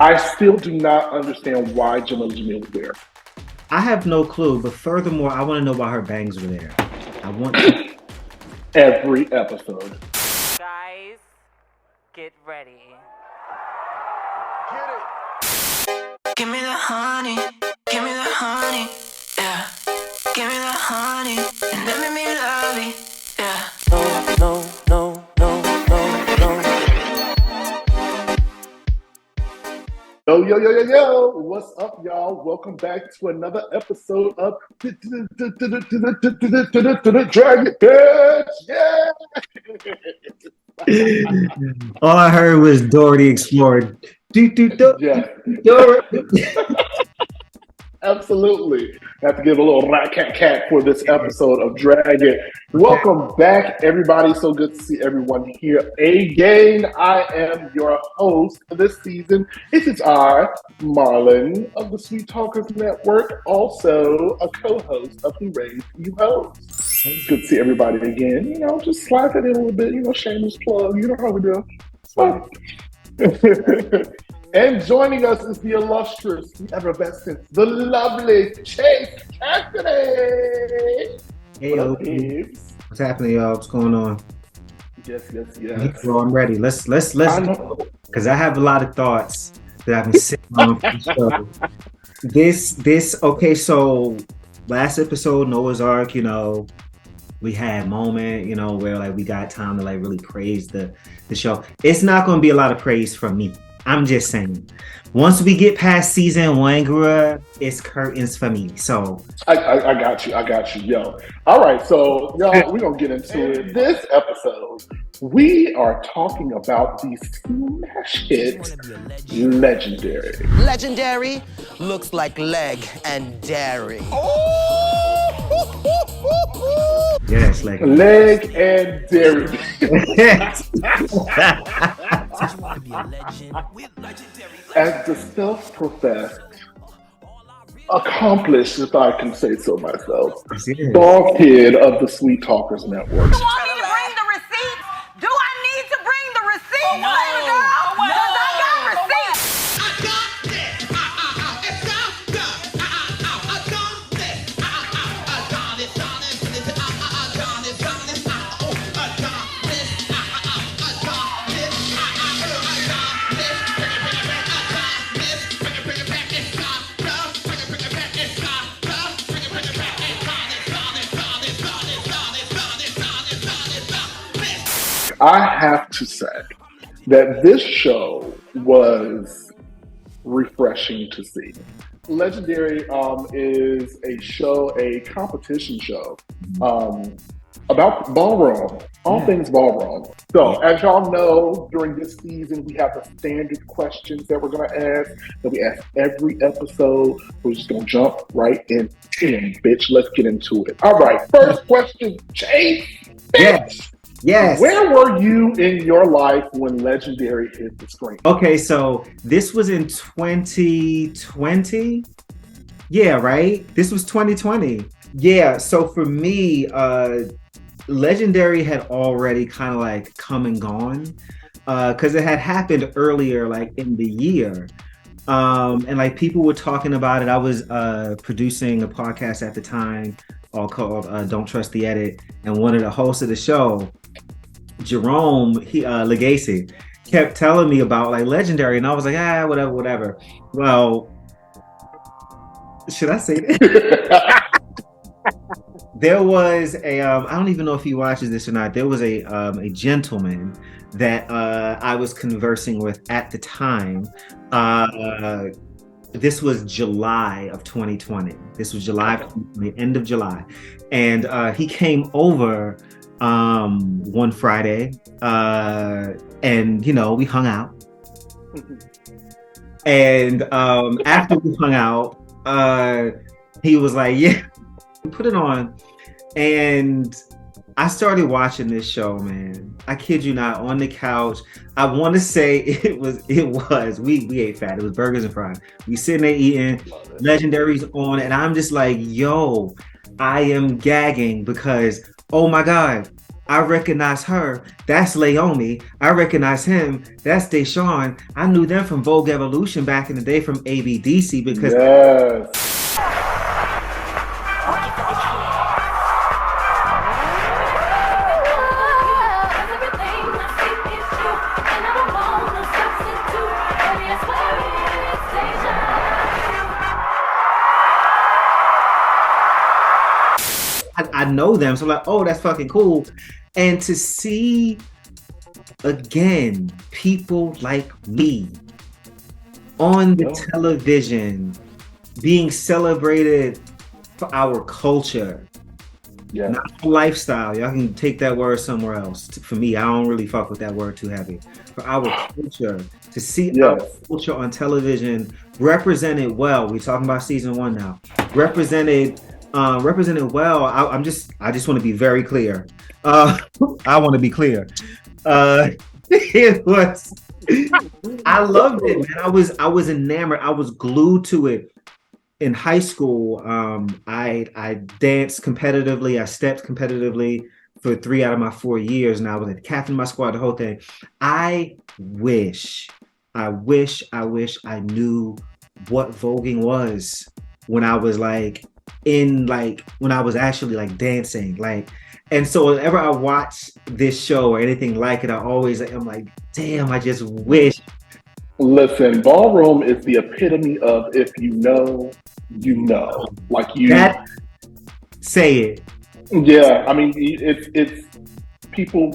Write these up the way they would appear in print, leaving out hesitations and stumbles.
I still do not understand why Jamila was there. I have no clue, but furthermore, I want to know why her bangs were there. I want every episode. Guys, get ready. Get it. Give me the honey, give me the honey, yeah. Give me the honey, and let me love it, yeah. No, no, no, no, no, no. Yo. What's up, y'all? Welcome back to another episode of Dragon Bitch. Yeah. All I heard was Dora the Explorer. Yeah. Dora. Absolutely. Have to give a little rat cat for this episode of Dragon. Welcome back, everybody. So good to see everyone here again. I am your host this season. It is I, Marlin of the Sweet Talkers Network, also a co-host of Who Raised You Hosts. It's good to see everybody again. You know, just slide that in a little bit. You know, shameless plug. You know how we do. And joining us is the illustrious, the effervescent, the lovely ChaseKassidy. Hey, what's happening, y'all? What's going on? Yes. Well, I'm ready. Let's because I have a lot of thoughts that I've been sitting on for the show. Okay, so last episode, Noah's Ark, you know, we had a moment, you know, where like we got time to like really praise the show. It's not going to be a lot of praise from me. I'm just saying. Once we get past season 1, Gura, it's curtains for me. So I got you, yo. All right, so y'all, we're gonna get into it. This episode, we are talking about the smash hit Legendary. Legendary looks like leg and dairy. yes, like leg and dairy. As the self-professed, accomplished, if I can say so myself, ball kid of the Sweet Talkers Network. You want me to bring the receipts? Do I need to bring the receipts, baby girl? Because I got receipts. I have to say that this show was refreshing to see. Legendary is a competition show about ballroom, all things ballroom. So as y'all know, during this season, we have the standard questions that we're going to ask, that we ask every episode. We're just going to jump right in, bitch. Let's get into it. All right, first question, Chase. Bitch. Yes. Where were you in your life when Legendary hit the screen? Okay, so this was in 2020. Yeah, right? This was 2020. Yeah, so for me, Legendary had already kind of like come and gone because it had happened earlier, like in the year. And like people were talking about it. I was producing a podcast at the time called Don't Trust the Edit. And one of the hosts of the show, Jerome Legacy, kept telling me about like Legendary, and I was like, whatever. Well, should I say that? There was a I don't even know if he watches this or not. There was a gentleman that I was conversing with at the time. This was July of 2020. This was the end of July, and he came over one Friday, and you know, we hung out. And after we hung out, he was like, yeah, put it on. And I started watching this show, man. I kid you not, on the couch. I want to say it was, we ate fat. It was burgers and fries. We sitting there eating, Legendary's on, and I'm just like, yo, I am gagging because, oh my God, I recognize her. That's Leomi. I recognize him. That's Deshawn. I knew them from Vogue Evolution back in the day from ABDC because Yes. I know them. So I'm like, oh, that's fucking cool. And to see again people like me on the television being celebrated for our culture, not for lifestyle. Y'all can take that word somewhere else. For me, I don't really fuck with that word too heavy. For our culture, to see our culture on television represented well. We're talking about season 1 now. Represented well. I just want to be very clear. I want to be clear. It was. I loved it, man. I was enamored. I was glued to it. In high school, I danced competitively. I stepped competitively for 3 out of my 4 years, and I was the captain of my squad. The whole thing. I wish I knew what voguing was when I was when I was actually dancing, and so whenever I watch this show or anything like it, I'm like, damn, I just wish. Listen, Ballroom is the epitome of if you know, you know. Say it. Yeah, I mean, it's people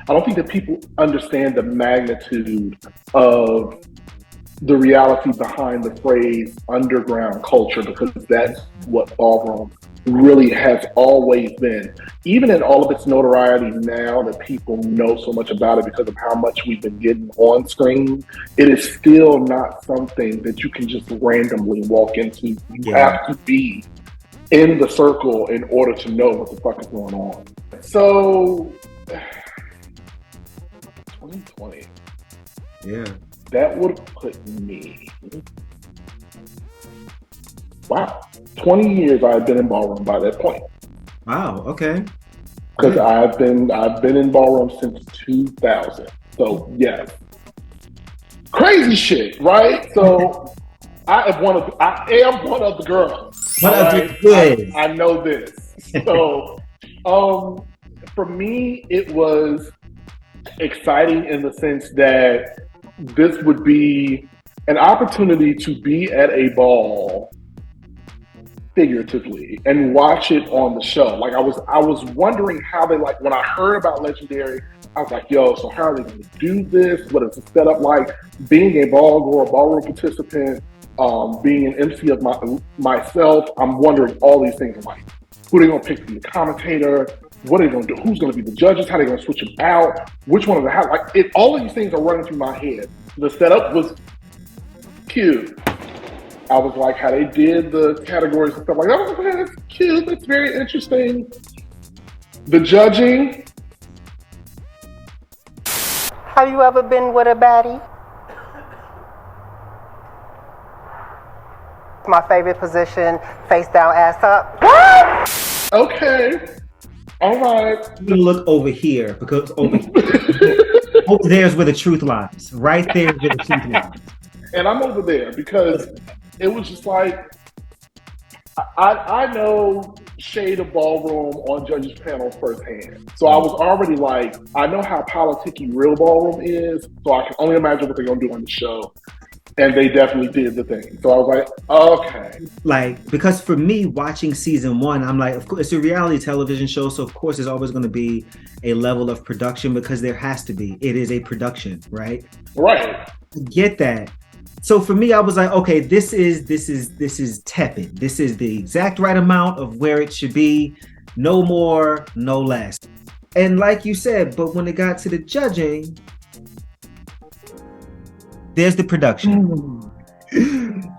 I don't think that people understand the magnitude of the reality behind the phrase underground culture, because that's what Ballroom really has always been. Even in all of its notoriety now that people know so much about it because of how much we've been getting on screen, it is still not something that you can just randomly walk into. You have to be in the circle in order to know what the fuck is going on. So, 2020. Yeah. That would have put me, wow, 20 years I've been in Ballroom by that point. Wow, okay. Because I've been in Ballroom since 2000. So yes. Crazy shit, right? So I am one of the girls. One of the good. I know this. So for me it was exciting in the sense that this would be an opportunity to be at a ball figuratively and watch it on the show. Like I was wondering how they, like, when I heard about Legendary, I was like, yo, so how are they going to do this? What is the setup like? Being a ballroom participant, being an MC of myself, I'm wondering all these things. I'm like, who are they going to pick to be the commentator? What are they going to do? Who's going to be the judges? How are they going to switch them out? Which one of the all of these things are running through my head. The setup was cute. I was like, how they did the categories and stuff like that. I was like, that's cute. That's very interesting. The judging. Have you ever been with a baddie? My favorite position, face down, ass up. What? Okay. All right. I'm gonna look over here because over there's where the truth lies. Right there is where the truth lies. And I'm over there because it was just like, I know shade of Ballroom on judges panel firsthand. So I was already like, I know how politicky real Ballroom is, so I can only imagine what they're gonna do on the show. And they definitely did the thing. So I was like, okay. Because for me, watching season 1, I'm like, of course, it's a reality television show. So of course, there's always going to be a level of production because there has to be. It is a production, right? Right. I get that. So for me, I was like, okay, this is tepid. This is the exact right amount of where it should be. No more, no less. And like you said, but when it got to the judging, there's the production.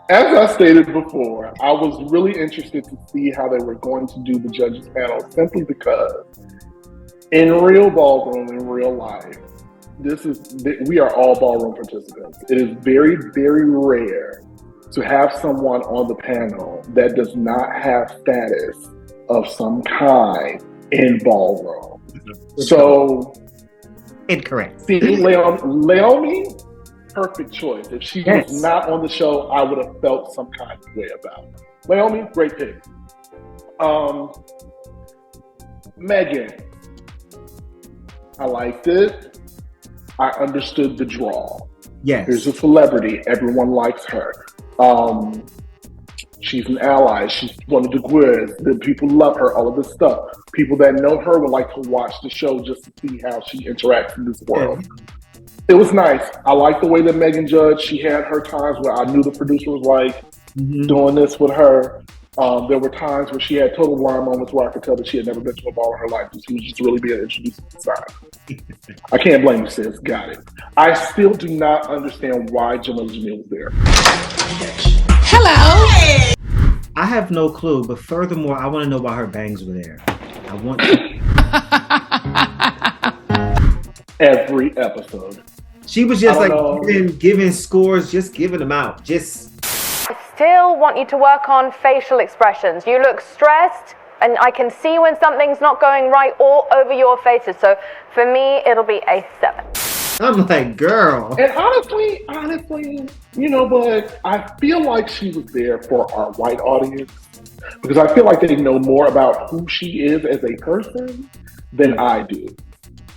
As I stated before, I was really interested to see how they were going to do the judges panel, simply because in real Ballroom, in real life, we are all Ballroom participants. It is very, very rare to have someone on the panel that does not have status of some kind in Ballroom. So incorrect. See, Leonie, perfect choice. If she was not on the show, I would have felt some kind of way about it. Leonie, great pick. Megan, I liked it. I understood the draw. Yes. Here's a celebrity. Everyone likes her. She's an ally. She's one of the queers. The people love her, all of this stuff. People that know her would like to watch the show just to see how she interacts in this world. It was nice. I like the way that Megan judged. She had her times where I knew the producer was like doing this with her. There were times where she had total blind moments where I could tell that she had never been to a ball in her life. She was just really being introduced to the side. I can't blame you, sis. Got it. I still do not understand why Jamila Jamil was there. Hello. I have no clue, but furthermore, I want to know why her bangs were there. I want to. Every episode. She was just like giving scores, just giving them out. I still want you to work on facial expressions. You look stressed, and I can see when something's not going right all over your faces. So for me, it'll be a 7. I'm like, girl. And honestly, you know, but I feel like she was there for our white audience because I feel like they know more about who she is as a person than I do.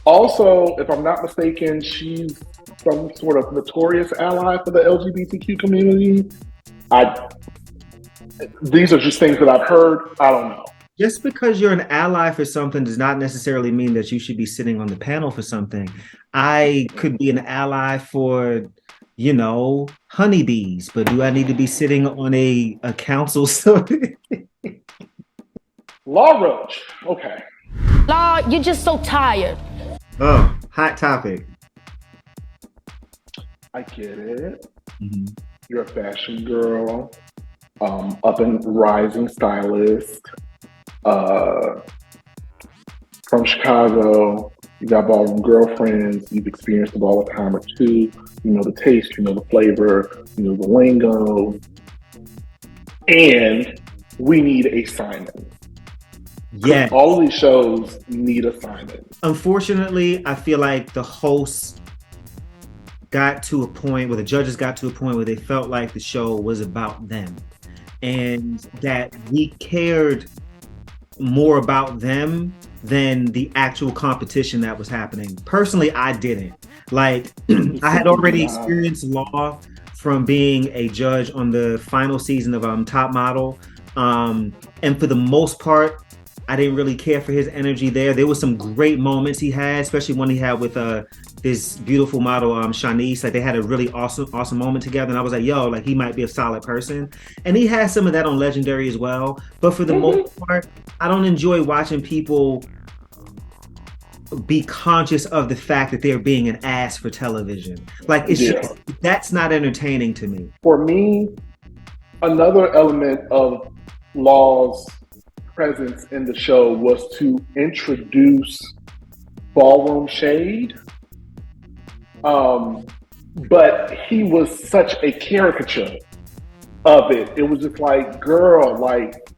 Also, if I'm not mistaken, she's some sort of notorious ally for the LGBTQ community. These are just things that I've heard. I don't know. Just because you're an ally for something does not necessarily mean that you should be sitting on the panel for something. I could be an ally for, you know, honeybees, but do I need to be sitting on a council? Law Roach. Okay. Law, you're just so tired. Oh, hot topic. I get it. You're a fashion girl, up and rising stylist. From Chicago, you got ballroom girlfriends, you've experienced a ball a time or two, you know the taste, you know the flavor, you know the lingo, and we need a Simon. Yeah. All of these shows need a Simon. Unfortunately, I feel like the hosts got to a point where the judges got to a point where they felt like the show was about them and that we cared more about them than the actual competition that was happening. Personally, I didn't. Like, I had already experienced Law from being a judge on the final season of Top Model. And for the most part, I didn't really care for his energy there. There was some great moments he had, especially one he had with this beautiful model, Shanice. Like, they had a really awesome moment together. And I was like, yo, like, he might be a solid person. And he has some of that on Legendary as well. But for the most part, I don't enjoy watching people be conscious of the fact that they're being an ass for television. Like, it's just, that's not entertaining to me. For me, another element of Law's presence in the show was to introduce ballroom shade. But he was such a caricature of it. It was just like, girl, like,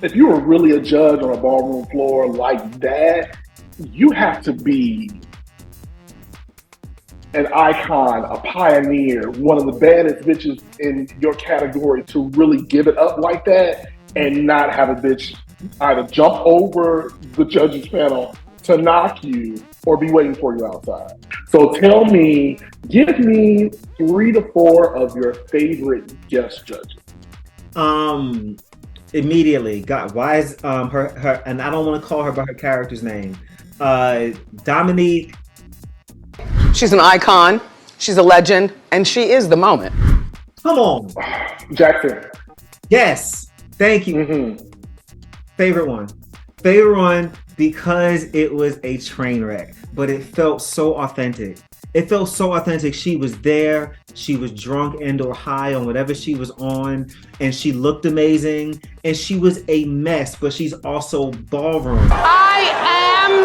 if you were really a judge on a ballroom floor like that, you have to be an icon, a pioneer, one of the baddest bitches in your category to really give it up like that and not have a bitch either jump over the judges panel to knock you or be waiting for you outside. So give me 3 to 4 of your favorite guest judges. Immediately, God, why is her, and I don't want to call her by her character's name, Dominique. She's an icon, she's a legend, and she is the moment. Come on. Jackson. Yes, thank you. Favorite one because it was a train wreck, but it felt so authentic. She was there, she was drunk and or high on whatever she was on, and she looked amazing, and she was a mess, but she's also ballroom. I am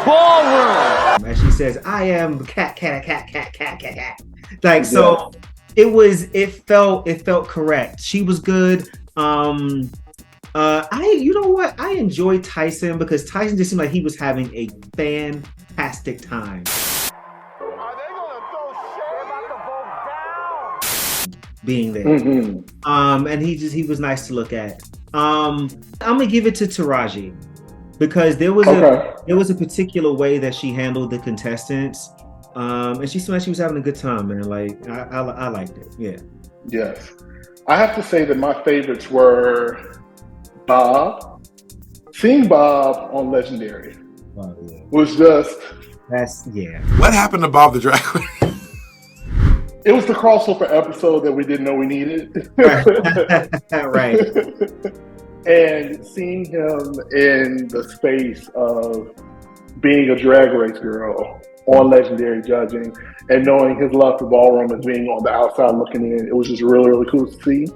ballroom. As she says, I am cat. Like, so it felt correct. She was good. You know what? I enjoyed Tyson because Tyson just seemed like he was having a fantastic time. Are they gonna throw shade? About to vote down. Being there. And he was nice to look at. I'm gonna give it to Taraji because there was a particular way that she handled the contestants. And she seemed like she was having a good time, man. Like I liked it. Yeah. Yes. I have to say that my favorites were Bob. Seeing Bob on Legendary was just... What happened to Bob the Drag Queen? It was the crossover episode that we didn't know we needed. Right. And seeing him in the space of being a drag race girl on Legendary judging and knowing his love for Ballroom as being on the outside looking in, it was just really, really cool to see.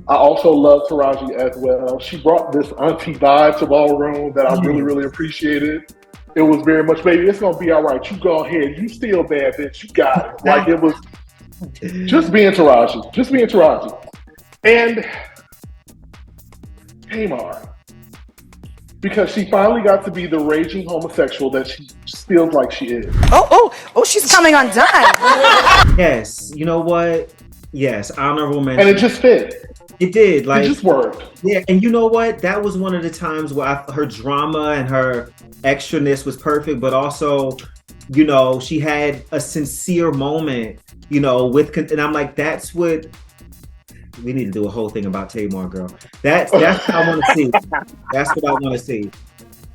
I also love Taraji as well. She brought this auntie vibe to Ballroom that I really, really appreciated. It was very much, baby, it's going to be all right. You go ahead. You still bad, bitch. You got it. Like, it was just being Taraji. Just being Taraji. And Tamar. Because she finally got to be the raging homosexual that she feels like she is. Oh, she's coming undone. Yes. You know what? Yes. Honorable mention. And it just fit. It did. Like, it just worked. Yeah. And you know what? That was one of the times where her drama and her extraness was perfect, but also, you know, she had a sincere moment, you know, and I'm like, that's what we need to do a whole thing about Tamar, girl. That's what I want to see. That's what I want to see.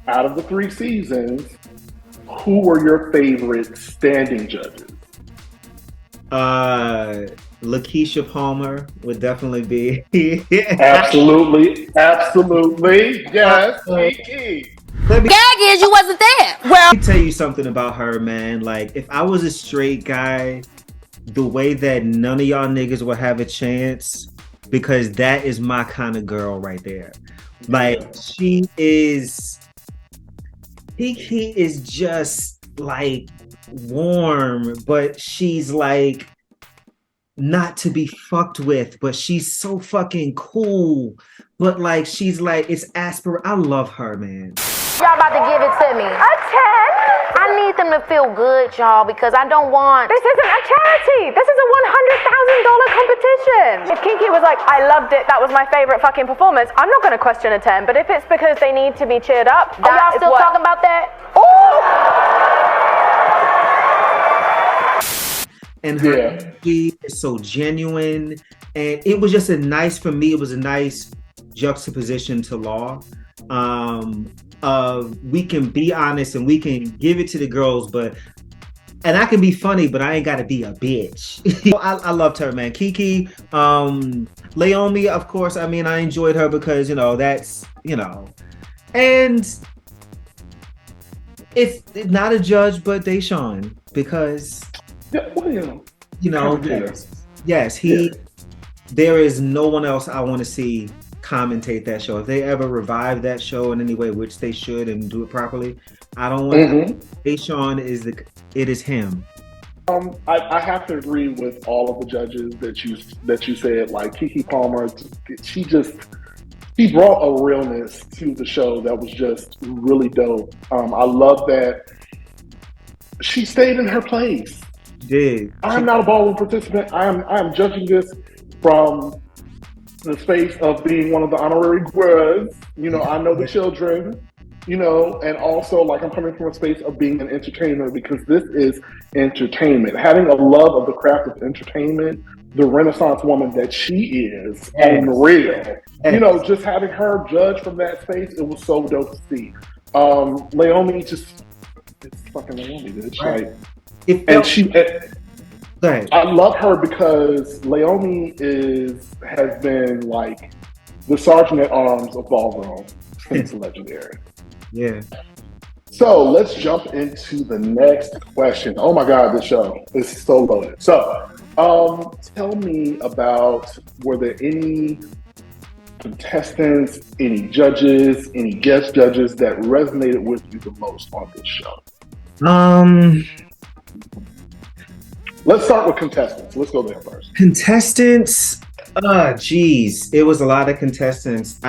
Out of the 3 seasons, who were your favorite standing judges? Lakeisha Palmer would definitely be. Absolutely. Yes, Kiki. Gag is you wasn't there. Well, let me tell you something about her, man. Like, if I was a straight guy, the way that none of y'all niggas would have a chance, because that is my kind of girl right there. Like, Kiki is just like warm, but she's like not to be fucked with, but she's so fucking cool. But like, she's like, it's I love her, man. Y'all about to give it to me. A 10? I need them to feel good, y'all, because I don't want... This isn't a charity. This is a $100,000 competition. If Kiki was like, I loved it, that was my favorite fucking performance, I'm not going to question a 10. But if it's because they need to be cheered up, are y'all still talking about that? Ooh! And her energy is so genuine. And it was just for me, it was a nice juxtaposition to Law. We can be honest and we can give it to the girls, and I can be funny, but I ain't gotta be a bitch. I loved her, man. Kiki, Leomi, of course. I mean, I enjoyed her because, you know, that's, you know, and it's not a judge, but Deshaun, because you know, yes, there is no one else I want to see commentate that show. If they ever revive that show in any way, which they should and do it properly, I don't want Deshaun it is him. I have to agree with all of the judges that you said. Like Kiki Palmer, she brought a realness to the show that was just really dope. I love that she stayed in her place. I'm not a ballroom participant. I am judging this from the space of being one of the honorary guas. You know, I know the children, you know, and also like I'm coming from a space of being an entertainer because this is entertainment. Having a love of the craft of entertainment, the Renaissance woman that she is, and real. You know, just having her judge from that space, it was so dope to see. Leomi it's fucking Leomi, bitch. Right. I love her because Leomi has been like the sergeant at arms of Ballroom since Legendary. Yeah. So let's jump into the next question. Oh my God, this show is so loaded. So tell me about, were there any contestants, any judges, any guest judges that resonated with you the most on this show? Let's start with contestants. Let's go there first. Contestants, geez, it was a lot of contestants.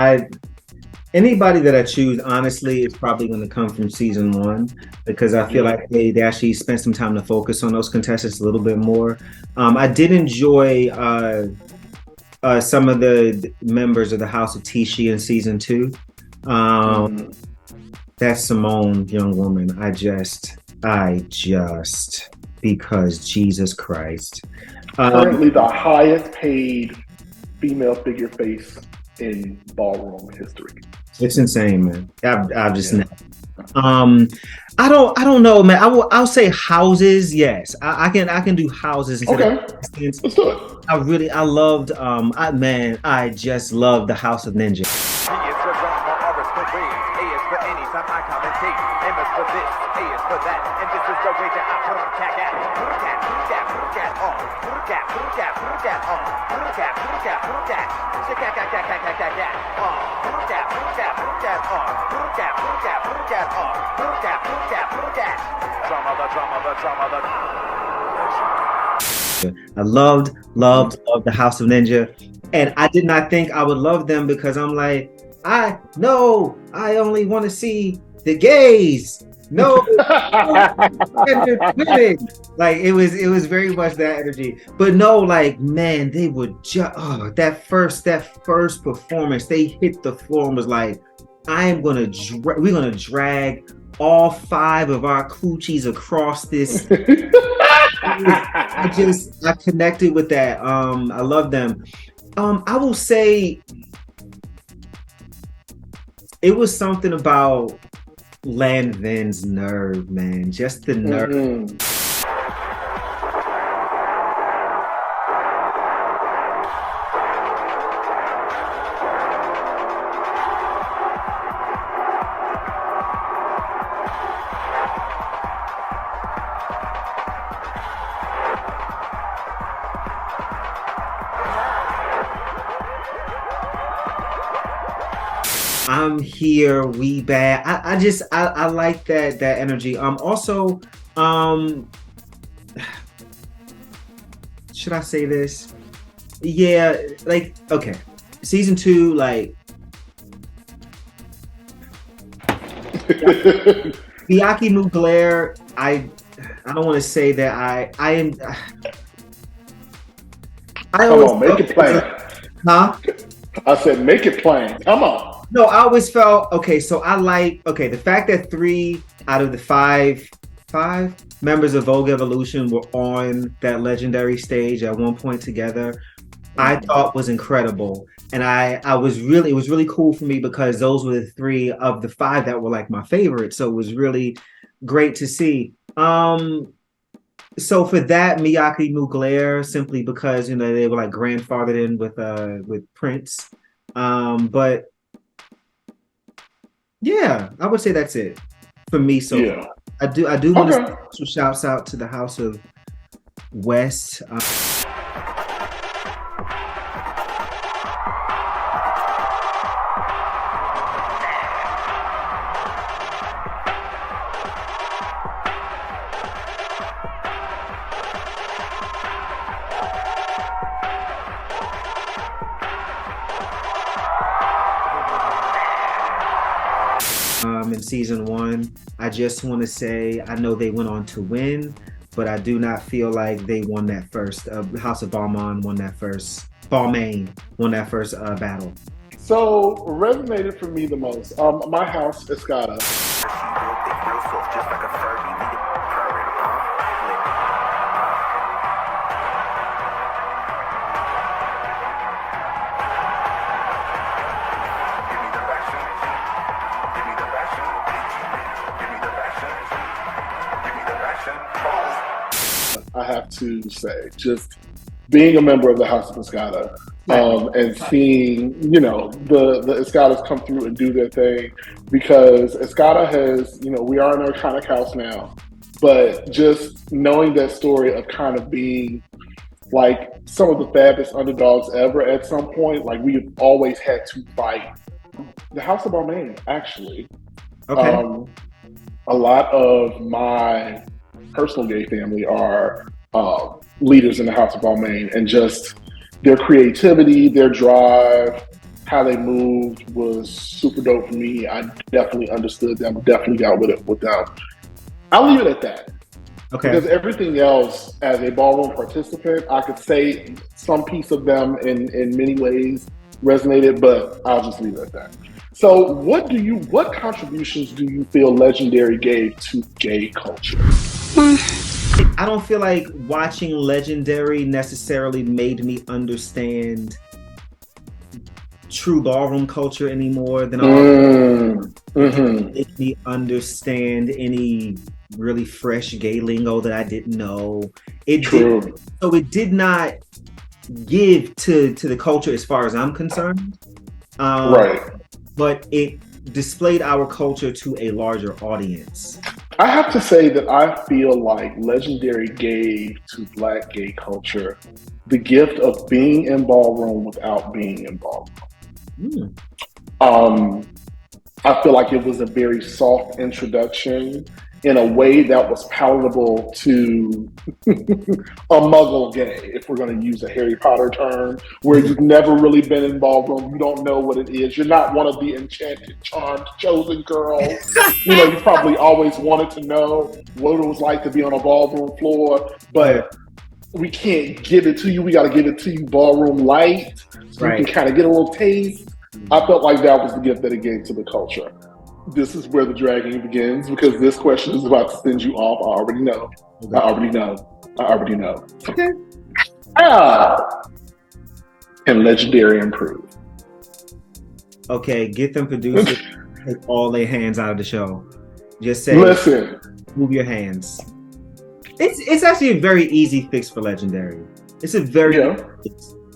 Anybody that I choose, honestly, is probably going to come from season one because I feel like they actually spent some time to focus on those contestants a little bit more. I did enjoy some of the members of the House of Tishi in season two. That Simone young woman, I just, because Jesus Christ. Currently the highest paid female figure face in ballroom history. It's insane, man. I've just I don't know, man. I'll say houses. Yes, I can do houses instead of let's do it. I loved I just love the House of Ninja. I loved the House of Ninja, and I did not think I would love them because I'm like, I only want to see the gays. No, like it was very much that energy. But no, like man, they would just that first performance, they hit the floor and was like, we're gonna drag all 5 of our coochies across this. I connected with that. I love them. I will say it was something about Lan Vin's nerve, man. Just the nerve. I'm here, we bad. I like that energy. Also, should I say this? Yeah, like okay. Season 2, like Biaki Mugler, I don't want to say that I am Come on, make it plain. Huh? I said make it plain. Come on. No, I always felt okay. So the fact that 3 out of the 5 members of Vogue Evolution were on that legendary stage at one point together, I thought was incredible. And it was really cool for me because those were the 3 of the 5 that were like my favorites. So it was really great to see. So for that, Miyake Mugler, simply because they were like grandfathered in with Prince. But yeah, I would say that's it for me. So yeah. I do want to some shouts out to the House of West. In season 1, I just want to say I know they went on to win, but I do not feel like they won that first. House of Balmain won that first. Balmain won that first battle. So resonated for me the most. My house, Escada. I have to say, just being a member of the House of Escada and seeing, the Escadas come through and do their thing, because Escada has, we are an iconic house now, but just knowing that story of kind of being like some of the fabulous underdogs ever at some point, like we've always had to fight. The House of Balmain, actually. Okay. A lot of my personal gay family are leaders in the House of Balmain, and just their creativity, their drive, how they moved was super dope for me. I definitely understood them, definitely got with them. I'll leave it at that. Okay. Because everything else, as a ballroom participant, I could say some piece of them in many ways resonated, but I'll just leave it at that. So what contributions do you feel Legendary gave to gay culture? I don't feel like watching Legendary necessarily made me understand true ballroom culture any more than it made me understand any really fresh gay lingo that I didn't know. It did not give to the culture as far as I'm concerned. Right. But it displayed our culture to a larger audience. I have to say that I feel like Legendary gave to Black gay culture the gift of being in ballroom without being in ballroom. I feel like it was a very soft introduction in a way that was palatable to a muggle gay, if we're going to use a Harry Potter term, where you've never really been in ballroom, you don't know what it is, you're not one of the enchanted, charmed, chosen girls. You probably always wanted to know what it was like to be on a ballroom floor, but we can't give it to you. We got to give it to you ballroom light, so you can kind of get a little taste. I felt like that was the gift that it gave to the culture. This is where the dragging begins, because this question is about to send you off. I already know. Okay. I already know. Okay. Can Legendary improve? Okay, get them producers take all their hands out of the show. Just say, listen, move your hands. It's actually a very easy fix for Legendary. It's a very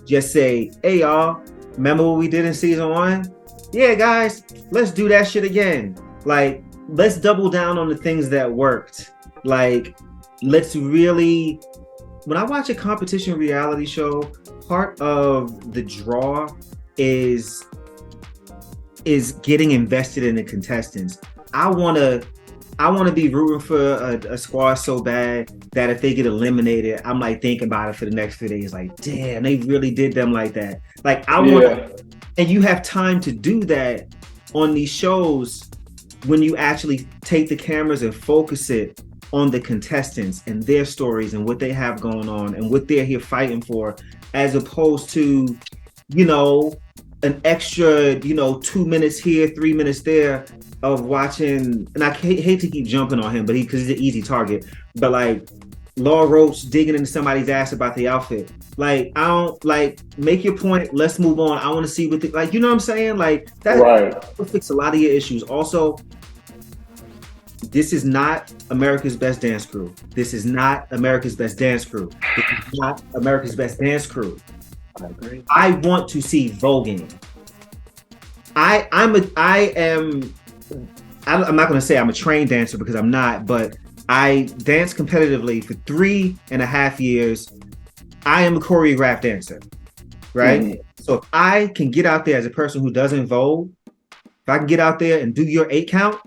just say, hey y'all, remember what we did in season 1? Yeah, guys, let's do that shit again. Like, let's double down on the things that worked. Like, let's really, when I watch a competition reality show, part of the draw is getting invested in the contestants. I want to be rooting for a squad so bad that if they get eliminated, I'm like thinking about it for the next few days. Like, damn, they really did them like that. Like, I want, and you have time to do that on these shows when you actually take the cameras and focus it on the contestants and their stories and what they have going on and what they're here fighting for, as opposed to, an extra, 2 minutes here, 3 minutes there of watching. And I hate to keep jumping on him, but because he's an easy target. But like Law Roach digging into somebody's ass about the outfit. Like, I don't make your point. Let's move on. I want to see what you know what I'm saying? Like that will fix a lot of your issues. Also, this is not America's Best Dance Crew. This is not America's Best Dance Crew. This is not America's Best Dance Crew. I agree. I want to see voguing. I'm not going to say I'm a trained dancer because I'm not, but I danced competitively for 3.5 years. I am a choreographed dancer, right? Mm-hmm. So if I can get out there as a person who doesn't vogue, if I can get out there and do your 8 count,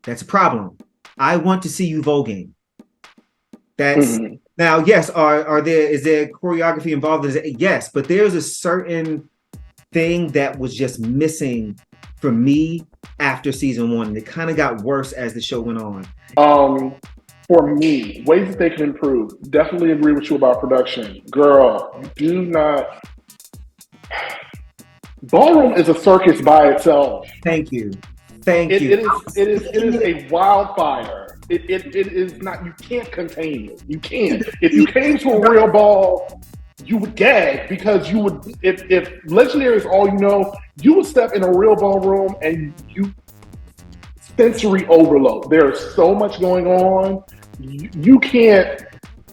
that's a problem. I want to see you voguing. That's now, yes. Is there choreography involved? Yes, but there's a certain thing that was just missing for me after season 1. And it kind of got worse as the show went on. For me, ways that they can improve. Definitely agree with you about production. Girl, do not. Ballroom is a circus by itself. Thank you. Thank you. It is a wildfire. It is not. You can't contain it. You can't. If you came to a real ball, you would gag, because you would. If Legendary is all you know, you would step in a real ballroom and you sensory overload. There's so much going on. You can't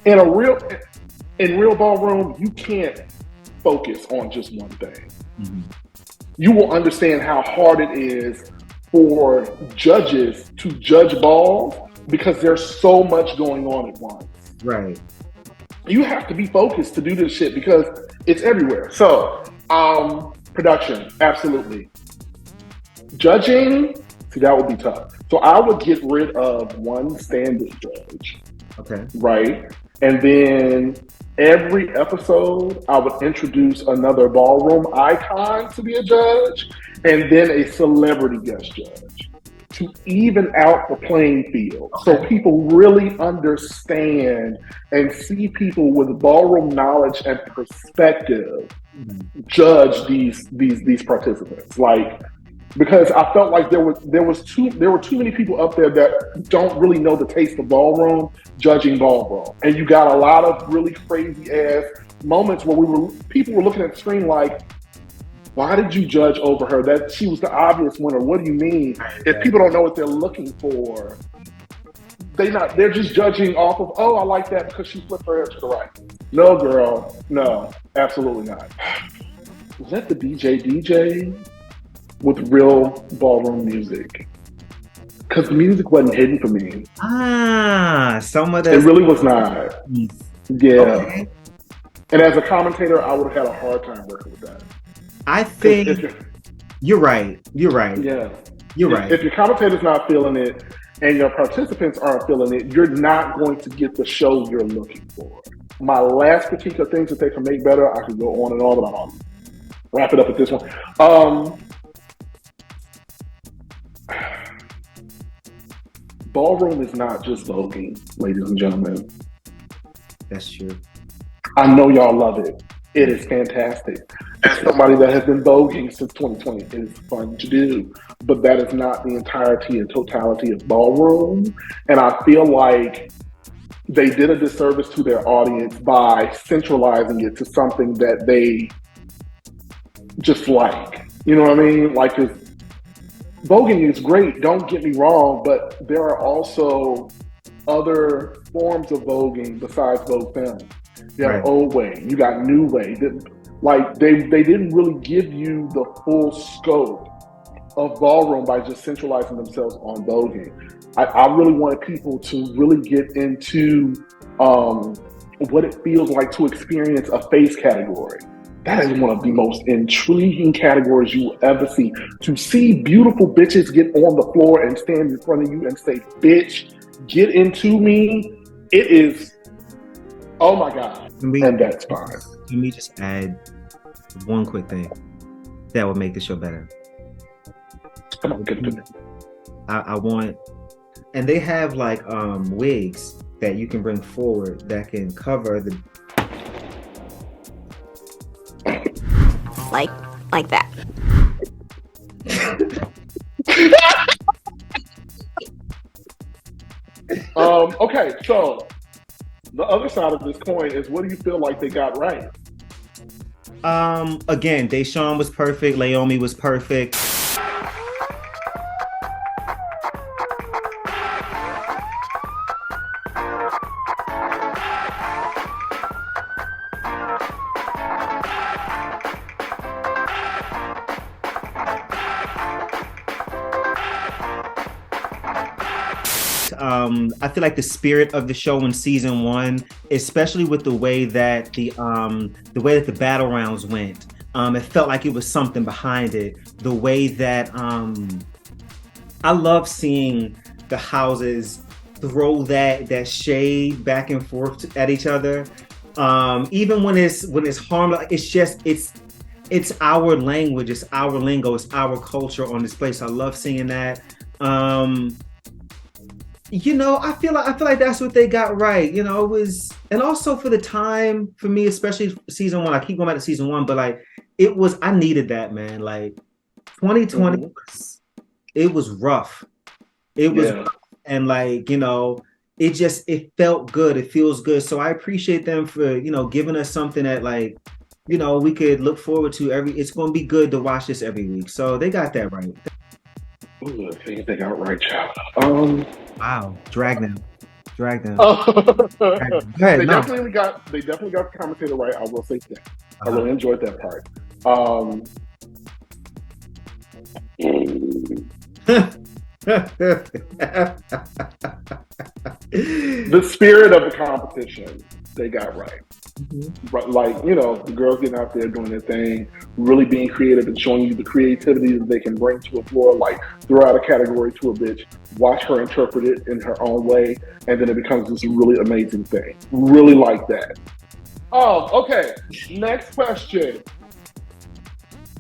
in real ballroom. You can't focus on just one thing. Mm-hmm. You will understand how hard it is for judges to judge balls because there's so much going on at once. Right. You have to be focused to do this shit because it's everywhere. So, production, absolutely. Judging, see, that would be tough. So I would get rid of one standard judge. Okay. Right? And then every episode, I would introduce another ballroom icon to be a judge, and then a celebrity guest judge to even out the playing field, so people really understand and see people with ballroom knowledge and perspective judge these participants. Like, because I felt like there were too many people up there that don't really know the taste of ballroom judging ballroom, and you got a lot of really crazy ass moments where people were looking at the screen like, why did you judge over her? That she was the obvious winner. What do you mean? If people don't know what they're looking for, they're just judging off of, oh, I like that because she flipped her hair to the right. No, girl, no, absolutely not. Let the DJ with real ballroom music, because the music wasn't hidden for me. Some of that. It really was not. Yeah. Okay. And as a commentator, I would have had a hard time working with that. I think you're right. Yeah. You're right. If your commentator's not feeling it and your participants aren't feeling it, you're not going to get the show you're looking for. My last critique of things that they can make better, I could go on and on, but I'll wrap it up at this one. Ballroom is not just voguing, ladies and gentlemen. That's true. I know y'all love it. It is fantastic. As somebody that has been voguing since 2020, it is fun to do. But that is not the entirety and totality of ballroom. And I feel like they did a disservice to their audience by centralizing it to something that they just like. You know what I mean? Like, voguing is great, don't get me wrong, but there are also other forms of voguing besides Vogue film. You got old way, you got new way. Like, they didn't really give you the full scope of ballroom by just centralizing themselves on voguing. I really wanted people to really get into what it feels like to experience a face category. That is one of the most intriguing categories you will ever see. To see beautiful bitches get on the floor and stand in front of you and say, bitch, get into me. It is, oh my God. And that's fine. Let me just add one quick thing that would make the show better. Come on, get it to me. I want, and they have like wigs that you can bring forward that can cover the, like that. Okay, so the other side of this coin is, what do you feel like they got right? Again, Deshawn was perfect. Laomi was perfect. I feel like the spirit of the show in season 1, especially with the way that the battle rounds went, it felt like it was something behind it. The way that I love seeing the houses throw that shade back and forth at each other. Even when it's harmless, it's our language, it's our lingo, it's our culture on this place. I love seeing that. You know, I feel like that's what they got right. You know, it was, and also for the time, for me, especially season 1, I keep going back to season 1, but like, I needed that, man. Like 2020 it was rough. It was rough. And like, you know, it felt good. It feels good. So I appreciate them for, you know, giving us something that, like, you know, we could look forward to it's going to be good to watch this every week. So they got that right. Ooh, I think they got right, child. Wow, drag them. They Ahead, definitely got the commentator right. I will say that. I really enjoyed that part. The spirit of the competition, they got right. Mm-hmm. Like, you know, the girls getting out there doing their thing, really being creative and showing you the creativity that they can bring to a floor. Like, throw out a category to a bitch, watch her interpret it in her own way, and then it becomes this really amazing thing. Really like that. Okay. Next question.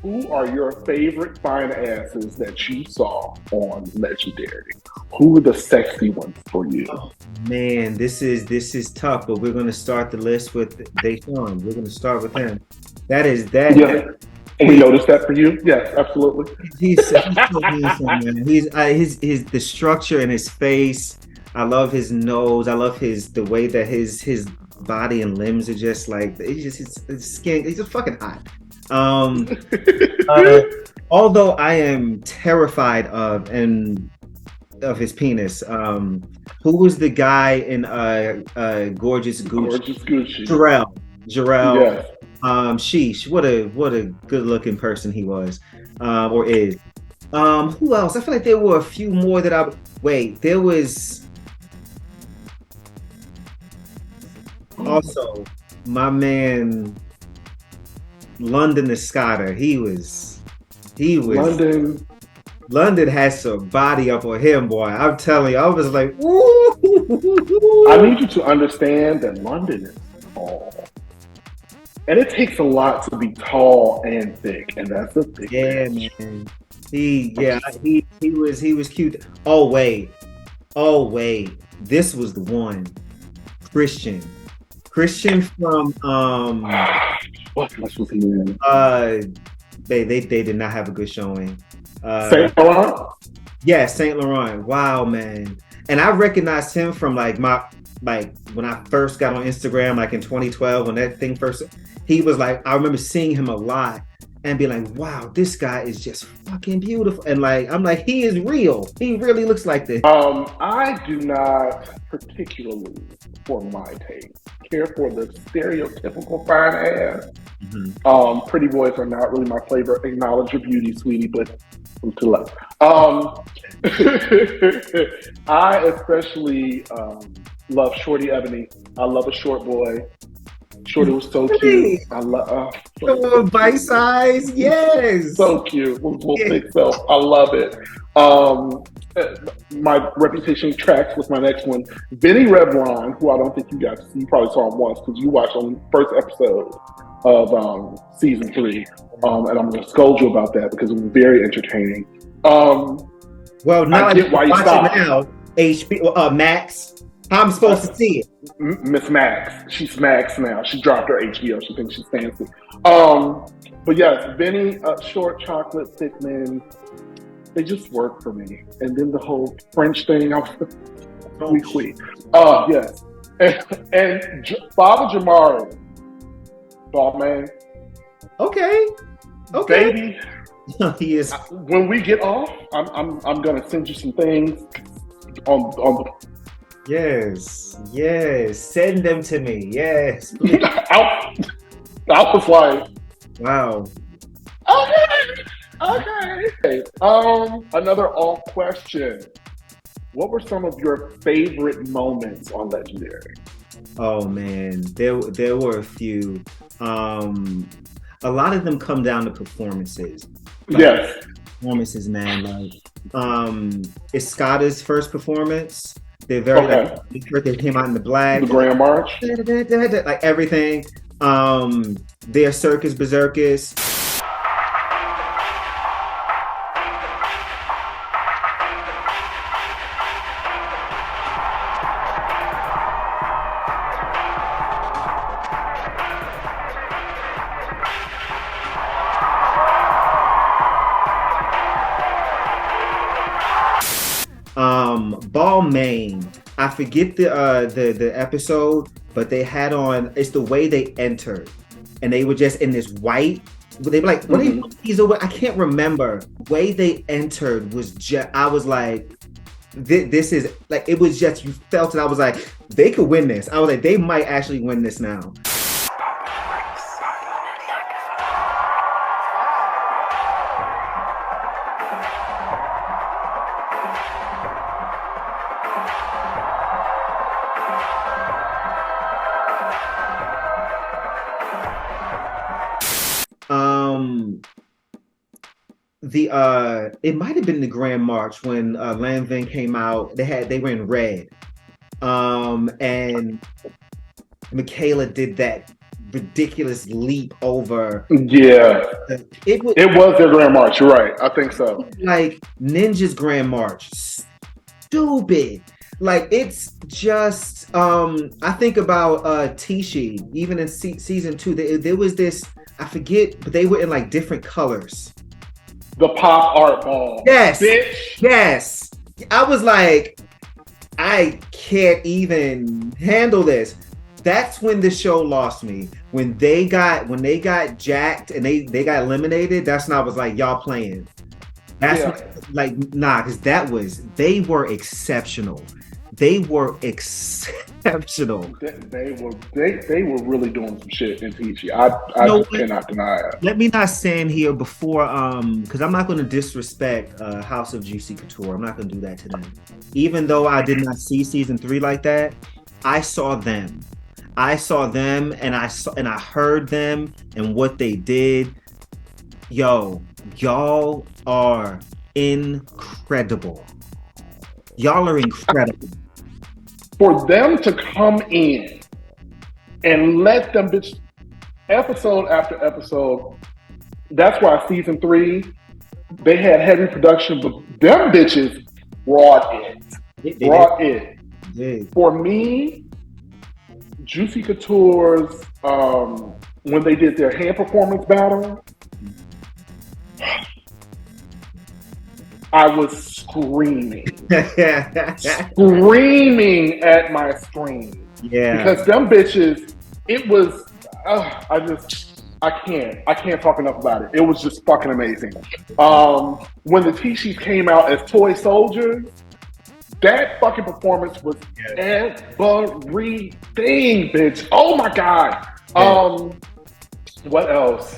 Who are your favorite fine asses that you saw on Legendary? Who were the sexy ones for you? Oh, man, this is tough, but we're gonna start the list with Deshaun. We're gonna start with him. That is that. Yeah. We noticed that for you. Yes, absolutely. He's so handsome, man. His the structure in his face. I love his nose. I love the way that his body and limbs are just like his skin. He's just fucking hot. Although I am terrified of his penis. Who was the guy in Gorgeous Gucci? Gorgeous Gucci. Jarrell. Yes. Sheesh, what a good looking person he was, or is. Who else? I feel like there were a few more that there was also my man London Escada. He was London has some body up on him, boy. I'm telling you, I was like, ooh. I need you to understand that London is tall. And it takes a lot to be tall and thick, and that's a thick man. He was cute. Oh wait, this was the one. Christian from what was he in? They did not have a good showing. Saint Laurent? Yeah, Saint Laurent. Wow, man. And I recognized him from when I first got on Instagram, like in 2012, when that thing first. He was like, I remember seeing him a lot and be like, wow, this guy is just fucking beautiful. And I'm like, he is real. He really looks like this. I do not particularly, for my taste, care for the stereotypical fine ass. Mm-hmm. Pretty boys are not really my flavor. Acknowledge your beauty, sweetie, but I'm too low. I especially love Shorty Ebony. I love a short boy. Shorty was so cute. I love bite size, yes. So cute. With little thick self. I love it. My reputation tracks with my next one. Benny Revlon, who I don't think you got to see. You probably saw him once because you watched on the first episode of season 3. And I'm going to scold you about that because it was very entertaining. Well, now I get why you stopped. Now, HBO Max. How am I supposed to see it? Miss Max. She's Max now. She dropped her HBO. She thinks she's fancy. But yes, Benny, short chocolate, thick men, they just work for me. And then the whole French thing, I was quick. Yes. And Father Jamari, Balmain. Okay. Baby. He is. When we get off, I'm gonna send you some things on the. Yes, send them to me. Yes. I was like, wow. Okay. Another off question. What were some of your favorite moments on Legendary? Oh man, there were a few. A lot of them come down to performances. Yes. Performances, man. Escada's first performance. They're very they came out in the black. The Grand March. Like everything. Their Circus Berserkers. Balmain. I forget the episode, but they had on. It's the way they entered, and they were just in this white. They were like, "What are these over?" I can't remember. The way they entered was just. I was like, "This is like." It was just you felt it. I was like, "They could win this." I was like, "They might actually win this now." It might have been the Grand March when Lanvin came out. They were in red, and Michaela did that ridiculous leap over. Yeah. It was their Grand March. You're right. I think so. Like Ninja's Grand March. Stupid. Like it's just I think about Tishi, even in season 2, there was this, I forget, but they were in like different colors. The pop art ball. Yes. Bitch. Yes. I was like, I can't even handle this. That's when the show lost me. When they got jacked and they got eliminated, that's when I was like, y'all playing. That's like, nah, because they were exceptional. They were exceptional. They were really doing some shit in Peachy. I cannot deny it. Let me not stand here before because I'm not going to disrespect House of Juicy Couture. I'm not going to do that to them. Even though I did not see season 3 like that, I saw them. And I heard them and what they did. Yo, y'all are incredible. Y'all are incredible. For them to come in and let them bitch episode after episode, that's why season 3, they had heavy production, but them bitches brought it. For me, Juicy Couture's, when they did their hand performance battle, I was screaming at my screen. Yeah. Because them bitches, it was, I can't talk enough about it. It was just fucking amazing. When the T-Sheets came out as toy soldiers, that fucking performance was everything, bitch. Oh my God. What else?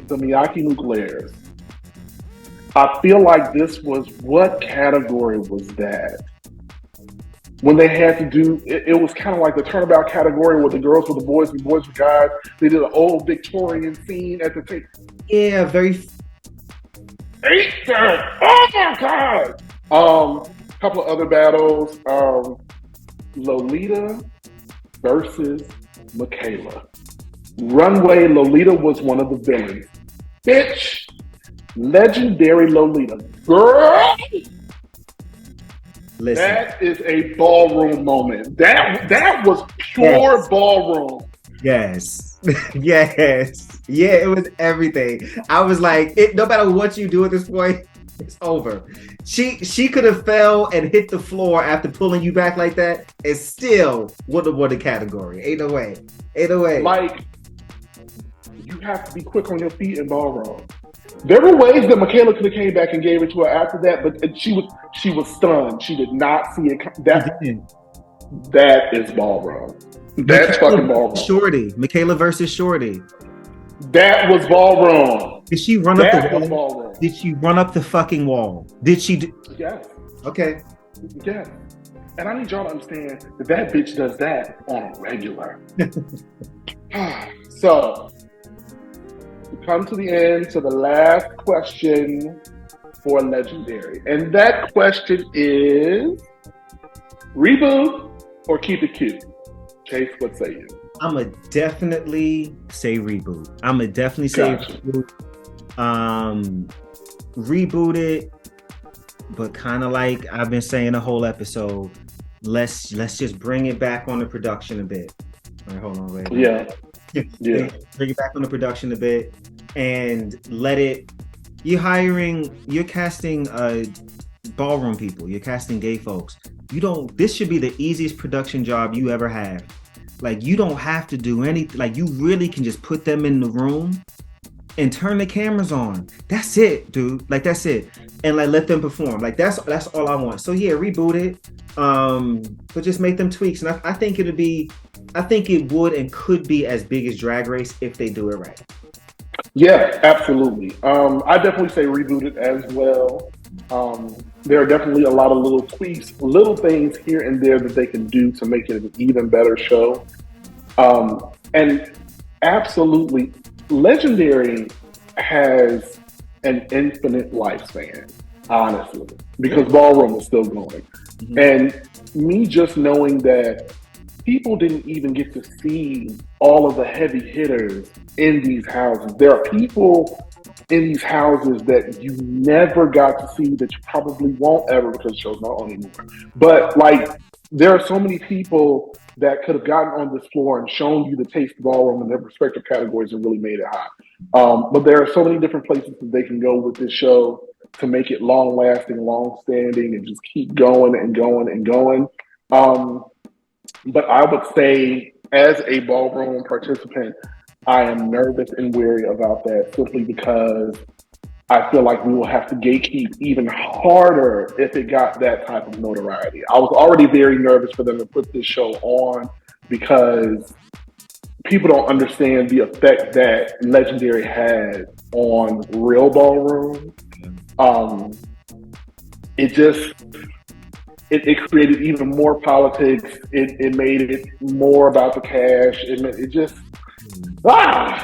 The Miyake Nuclears. I feel like this was, what category was that? When they had to do, it was kind of like the turnabout category where the girls were the boys and the boys were guys. They did an old Victorian scene at the tape. Yeah, very. Oh my God! Couple of other battles. Lolita versus Michaela. Runway, Lolita was one of the villains. Bitch! Legendary Lolita. Girl! Listen. That is a ballroom moment. That was pure ballroom. Yes. Yes. Yeah, it was everything. I was like, no matter what you do at this point, it's over. She could have fell and hit the floor after pulling you back like that and still would have won the category. Ain't no way. Like, you have to be quick on your feet in ballroom. There were ways that Michaela could have came back and gave it to her after that, but she was stunned. She did not see it. That is ballroom. That's fucking ballroom. Shorty. Michaela versus Shorty. That was ballroom. Did she run up the wall? Ballroom. Did she run up the fucking wall? Did she? Yes. Okay. Yes. And I need y'all to understand that bitch does that on a regular. So, we come to the end, to the last question for Legendary. And that question is, reboot or keep it cute? Chase, what say you? I'ma definitely say reboot. Reboot it, but kind of like I've been saying the whole episode, let's just bring it back on the production a bit. All right, hold on, wait. Yeah. Bring it back on the production a bit and you're casting ballroom people, you're casting gay folks. This should be the easiest production job you ever have. Like, you don't have to do anything. Like, you really can just put them in the room and turn the cameras on. That's it, dude. Like, that's it. And like, let them perform. Like, that's all I want. So yeah, reboot it. But just make them tweaks. And I think it would and could be as big as Drag Race if they do it right. Yeah, absolutely. I definitely say reboot it as well. There are definitely a lot of little tweaks, little things here and there that they can do to make it an even better show. And absolutely, Legendary has an infinite lifespan, honestly, because Ballroom is still going. Mm-hmm. And me just knowing that people didn't even get to see all of the heavy hitters in these houses. There are people in these houses that you never got to see, that you probably won't ever, because the show's not on anymore. But like, there are so many people that could have gotten on this floor and shown you the taste of ballroom in their respective categories and really made it hot. But there are so many different places that they can go with this show to make it long lasting, long standing, and just keep going and going and going. But I would say, as a ballroom participant, I am nervous and wary about that, simply because I feel like we will have to gatekeep even harder if it got that type of notoriety. I was already very nervous for them to put this show on, because people don't understand the effect that Legendary had on real ballroom. It created even more politics. It made it more about the cash. It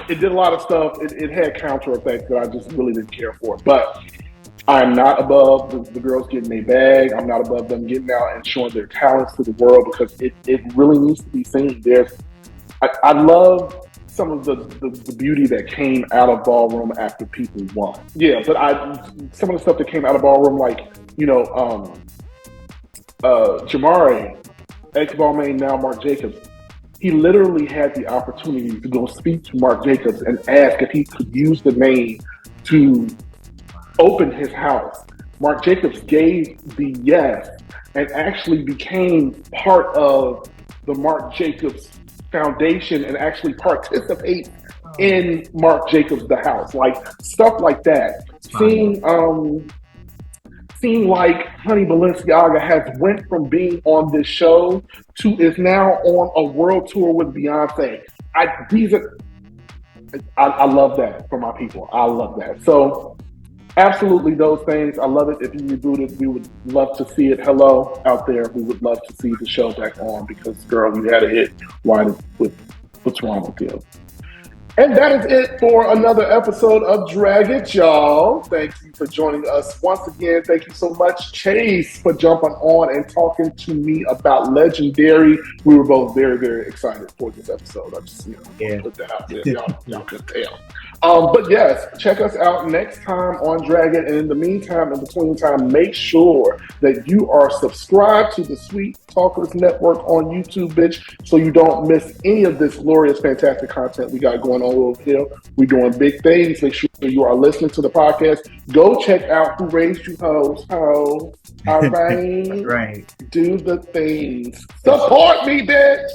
did a lot of stuff. It had counter effects that I just really didn't care for. But I'm not above the girls getting a bag. I'm not above them getting out and showing their talents to the world, because it really needs to be seen. I love some of the beauty that came out of ballroom after people won. Yeah, but some of the stuff that came out of ballroom, like, Jamari, ex-Balmain, now Marc Jacobs, he literally had the opportunity to go speak to Marc Jacobs and ask if he could use the name to open his house. Marc Jacobs gave the yes and actually became part of the Marc Jacobs Foundation and actually participate in Marc Jacobs the house. Like, stuff like that. Seeing like Honey Balenciaga has went from being on this show to is now on a world tour with Beyonce. I love that for my people. I love that. So absolutely those things. I love it. If you reboot it, we would love to see it. Hello out there. We would love to see the show back on, because, girl, you had a hit. What's wrong with you? And that is it for another episode of Drag It, y'all. Thank you for joining us once again. Thank you so much, Chase, for jumping on and talking to me about Legendary. We were both very, very excited for this episode. I just put that out there. Y'all could tell. But yes, check us out next time on Drag It. And in the meantime, in between time, make sure that you are subscribed to the Sweet Talkers Network on YouTube, bitch, so you don't miss any of this glorious, fantastic content we got going on over here. We're doing big things. Make sure you are listening to the podcast. Go check out Who Raised You Hoes. All right. Right. Do the things. Support me, bitch.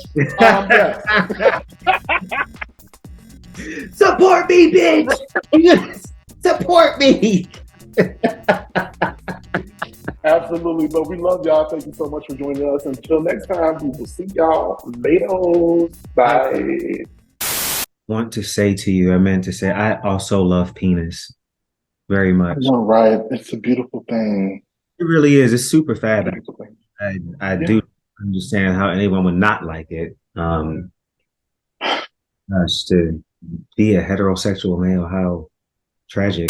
Support me, bitch. Support me. Absolutely. But we love y'all. Thank you so much for joining us. Until next time, we will see y'all later. Bye. Want to say to you, I meant to say, I also love penis very much. I know, right? It's a beautiful thing. It really is. It's super fab. I do understand how anyone would not like it. Gosh, to be a heterosexual male, how tragic.